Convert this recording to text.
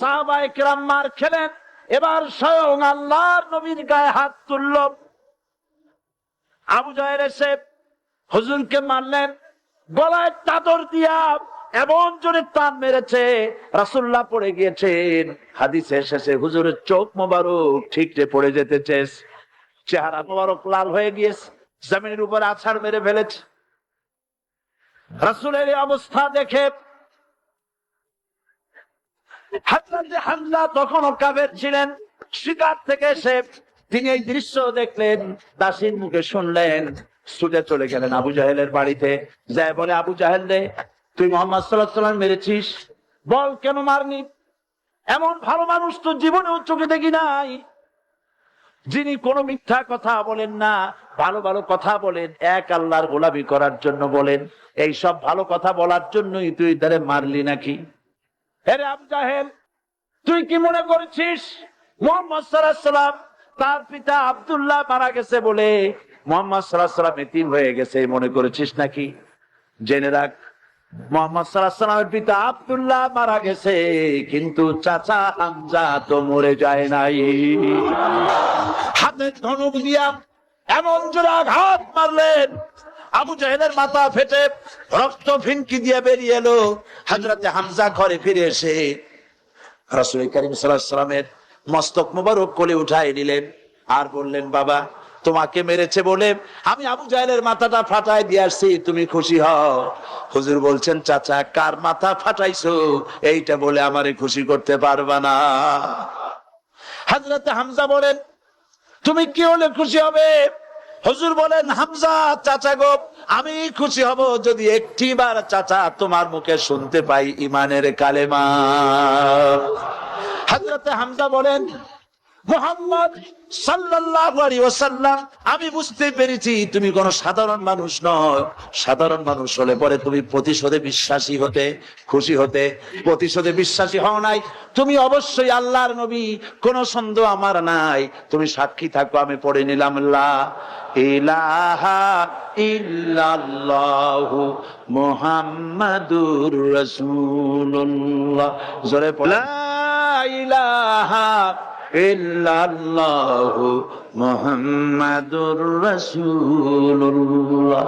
সাহাবায়ে কেরাম মার খেলেন। এবার স্বয়ং আল্লাহর নবীর গায়ে হাত তুলল। আবু জাহেল এসে হুজুরকে মারলেন, গলায় চাদর দিয়া এমন জোরে টান মেরেছে, রাসূলুল্লাহ পড়ে গিয়েছেন। হাদিসে এসেছে হুজুরের চোখ মোবারক ঠিকরে পড়ে যেতেছে, চেহারা মোবারক লাল হয়ে গিয়েছে, জমিনের উপর আছাড় মেরে ফেলেছে। রাসূলের এই অবস্থা দেখে হযরত হামজা তখনও কাফের ছিলেন, শিকার থেকে এসে তিনি এই দৃশ্য দেখলেন, দাসীর মুখে শুনলেন, ছুটে চলে গেলেন আবু জাহেলের বাড়িতে। যায় বলে, আবু জাহেল রে, তুই মুহাম্মদ সাল্লাল্লাহু আলাইহি ওয়াসাল্লাম মেরেছিস, বল কেন মারনি? এমন ভালো মানুষ তো জীবনেও চোখে দেখি নাই, যিনি কোনো মিথ্যা কথা বলেন না, ভালো ভালো কথা বলেন, এক আল্লাহর গোলামি করার জন্য বলেন। এই সব ভালো কথা বলার জন্যই তুই তারে মারলি নাকি? আরে আবু জাহেল, তুই কি মনে করেছিস মুহাম্মদ সাল্লাল্লাহু আলাইহি ওয়াসাল্লাম তার পিতা আব্দুল্লাহ মারা গেছে বলে মুহাম্মদ সাল্লাল্লাহু আলাইহি ওয়াসাল্লাম এতিম হয়ে গেছে মনে করেছিস নাকি? জেনে রাখ, মুহাম্মদ সাল্লাল্লাহু আলাইহি ওয়াসাল্লামের পিতা আব্দুল্লাহ মারা গেছে, কিন্তু চাচা হামজা তো মরে যায় নাই। হাতে ধনুক দিয়া এমন জোরে আঘাত মারলেন, আবু জাহেলের মাথা ফেটে রক্ত ফিনকি দিয়ে বেরিয়ে এলো। হযরতে হামজা ঘরে ফিরে এসে রাসূল কারীম সাল্লাল্লাহু আলাইহি ওয়াসাল্লামের মস্তক মোবারক কোলে উঠায় নিলেন আর বললেন, বাবা, তোমাকে মেরেছে বলে আমি আবু জাহেলের মাথাটা ফাটাই দিয়ে আসছি, তুমি খুশি হও। হুজুর বলছেন, চাচা, কার মাথা ফাটাইছো এইটা বলে আমারে খুশি করতে পারবা না। হযরতে হামজা বলেন, তুমি কি হলে খুশি হবে? হুজুর বলেন, হামজা চাচা গো, আমি খুশি হব যদি একটিবার চাচা তোমার মুখে শুনতে পাই ঈমানের কালেমা। হযরতে হামজা বলেন, মুহাম্মদ সাল্লাল্লাহু আলাইহি ওয়াসাল্লাম, আমি বুঝতে পেরেছি তুমি কোন সাধারণ মানুষ নয়। সাধারণ মানুষ হলে পরে তুমি প্রতিশোধে বিশ্বাসী হতে, খুশি হতে। প্রতিশোধে বিশ্বাসী হও নাই, তুমি অবশ্যই আল্লাহর নবী, কোনো সন্দেহ আমার নাই। তুমি সাক্ষী থাকো, আমি পড়ে নিলাম, লা ইলাহা ইল্লাল্লাহু মুহাম্মাদুর রাসূলুল্লাহ। জোরে পড়ে, লা ইলাহা ইল্লাল্লাহু মুহাম্মাদুর রাসূলুল্লাহ।